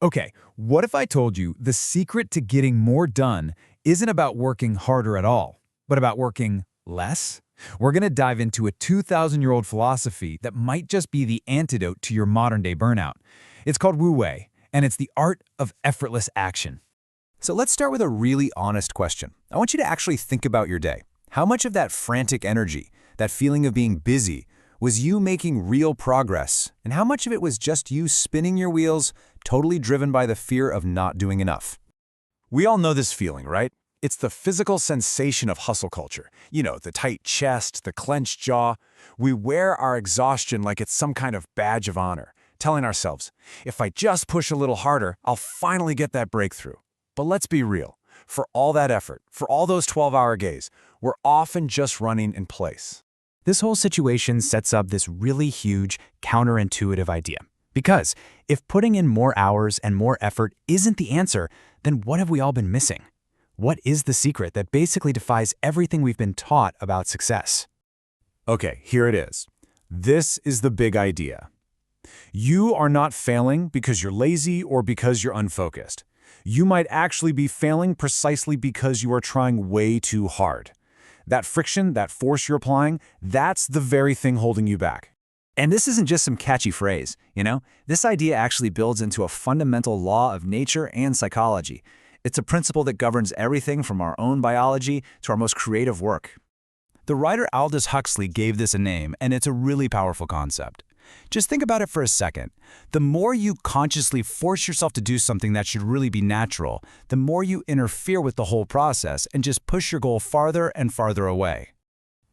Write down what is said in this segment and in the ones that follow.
Okay, what if I told you the secret to getting more done isn't about working harder at all, but about working less? We're going to dive into a 2,000-year-old philosophy that might just be the antidote to your modern-day burnout. It's called Wu Wei, and it's the art of effortless action. So let's start with a really honest question. I want you to actually think about your day. How much of that frantic energy, that feeling of being busy, was you making real progress? And how much of it was just you spinning your wheels, totally driven by the fear of not doing enough? We all know this feeling, right? It's the physical sensation of hustle culture. You know, the tight chest, the clenched jaw. We wear our exhaustion like it's some kind of badge of honor, telling ourselves, if I just push a little harder, I'll finally get that breakthrough. But let's be real. For all that effort, for all those 12-hour days, we're often just running in place. This whole situation sets up this really huge, counterintuitive idea. Because if putting in more hours and more effort isn't the answer, then what have we all been missing? What is the secret that basically defies everything we've been taught about success? Okay, here it is. This is the big idea. You are not failing because you're lazy or because you're unfocused. You might actually be failing precisely because you are trying way too hard. That friction, that force you're applying, that's the very thing holding you back. And this isn't just some catchy phrase, you know? This idea actually builds into a fundamental law of nature and psychology. It's a principle that governs everything from our own biology to our most creative work. The writer Aldous Huxley gave this a name, and it's a really powerful concept. Just think about it for a second. The more you consciously force yourself to do something that should really be natural, the more you interfere with the whole process and just push your goal farther and farther away.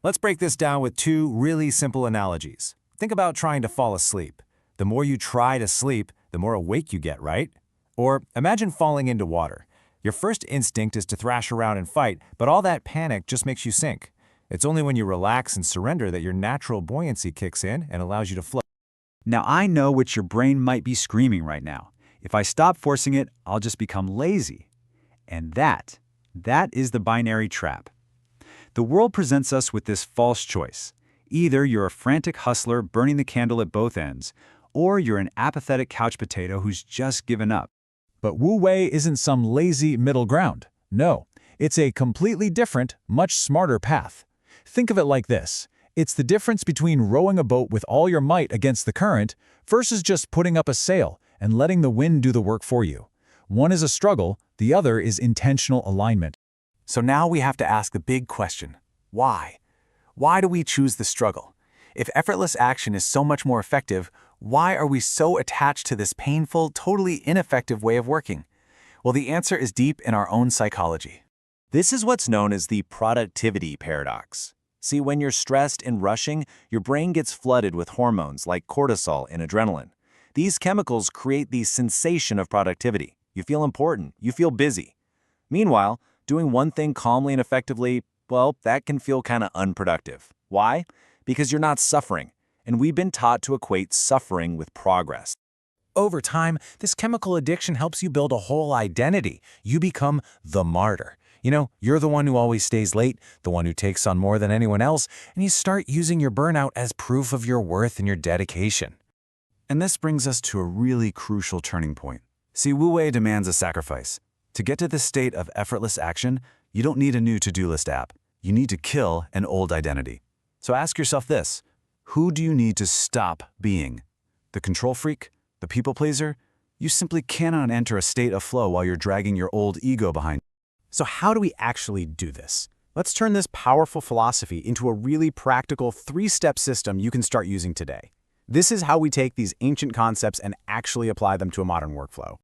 Let's break this down with two really simple analogies. Think about trying to fall asleep. The more you try to sleep, the more awake you get, right? Or imagine falling into water. Your first instinct is to thrash around and fight, but all that panic just makes you sink. It's only when you relax and surrender that your natural buoyancy kicks in and allows you to float. Now I know what your brain might be screaming right now. If I stop forcing it, I'll just become lazy. And that is the binary trap. The world presents us with this false choice. Either you're a frantic hustler burning the candle at both ends, or you're an apathetic couch potato who's just given up. But Wu Wei isn't some lazy middle ground. No, it's a completely different, much smarter path. Think of it like this. It's the difference between rowing a boat with all your might against the current versus just putting up a sail and letting the wind do the work for you. One is a struggle, the other is intentional alignment. So now we have to ask the big question. Why? Why do we choose the struggle? If effortless action is so much more effective, why are we so attached to this painful, totally ineffective way of working? Well, the answer is deep in our own psychology. This is what's known as the productivity paradox. See, when you're stressed and rushing, your brain gets flooded with hormones like cortisol and adrenaline. These chemicals create the sensation of productivity. You feel important, you feel busy. Meanwhile, doing one thing calmly and effectively, well, that can feel kind of unproductive. Why? Because you're not suffering, and we've been taught to equate suffering with progress. Over time, this chemical addiction helps you build a whole identity. You become the martyr. You know, you're the one who always stays late, the one who takes on more than anyone else, and you start using your burnout as proof of your worth and your dedication. And this brings us to a really crucial turning point. See, Wu Wei demands a sacrifice. To get to this state of effortless action, you don't need a new to-do list app. You need to kill an old identity. So ask yourself this: who do you need to stop being? The control freak? The people pleaser? You simply cannot enter a state of flow while you're dragging your old ego behind. So how do we actually do this? Let's turn this powerful philosophy into a really practical 3-step system you can start using today. This is how we take these ancient concepts and actually apply them to a modern workflow.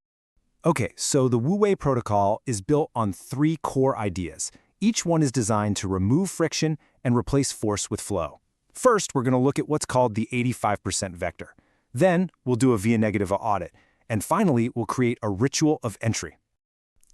Okay, so the Wu Wei protocol is built on 3 core ideas. Each one is designed to remove friction and replace force with flow. First, we're going to look at what's called the 85% vector. Then, we'll do a via-negative audit. And finally, we'll create a ritual of entry.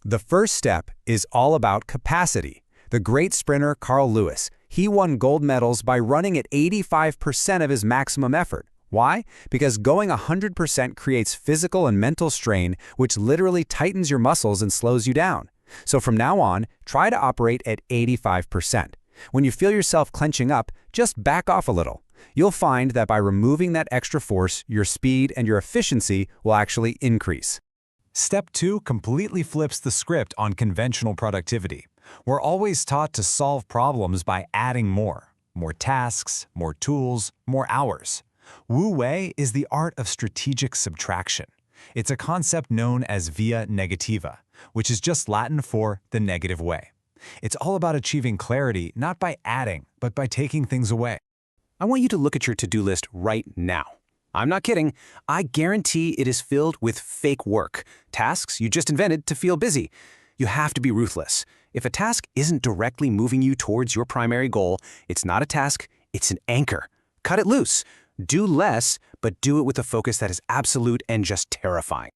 The first step is all about capacity. The great sprinter Carl Lewis, he won gold medals by running at 85% of his maximum effort. Why? Because going 100% creates physical and mental strain, which literally tightens your muscles and slows you down. So from now on, try to operate at 85%. When you feel yourself clenching up, just back off a little. You'll find that by removing that extra force, your speed and your efficiency will actually increase. Step 2 completely flips the script on conventional productivity. We're always taught to solve problems by adding more tasks, more tools, more hours. Wu Wei is the art of strategic subtraction. It's a concept known as via negativa, which is just Latin for the negative way. It's all about achieving clarity not by adding, but by taking things away. I want you to look at your to-do list right now. I'm not kidding. I guarantee it is filled with fake work, tasks you just invented to feel busy. You have to be ruthless. If a task isn't directly moving you towards your primary goal, it's not a task, it's an anchor. Cut it loose. Do less, but do it with a focus that is absolute and just terrifying.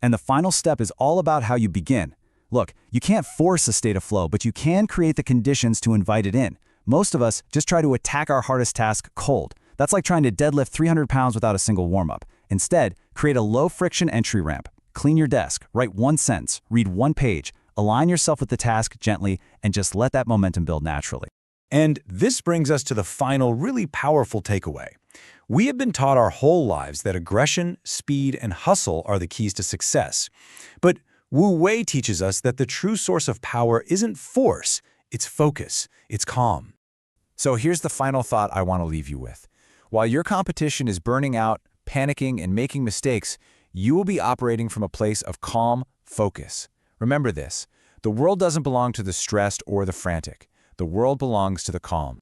And the final step is all about how you begin. Look, you can't force a state of flow, but you can create the conditions to invite it in. Most of us just try to attack our hardest task cold. That's like trying to deadlift 300 pounds without a single warm-up. Instead, create a low-friction entry ramp. Clean your desk, write one sentence, read one page, align yourself with the task gently, and just let that momentum build naturally. And this brings us to the final, really powerful takeaway. We have been taught our whole lives that aggression, speed, and hustle are the keys to success. But Wu Wei teaches us that the true source of power isn't force, it's focus, it's calm. So here's the final thought I want to leave you with. While your competition is burning out, panicking, and making mistakes, you will be operating from a place of calm focus. Remember this, the world doesn't belong to the stressed or the frantic. The world belongs to the calm.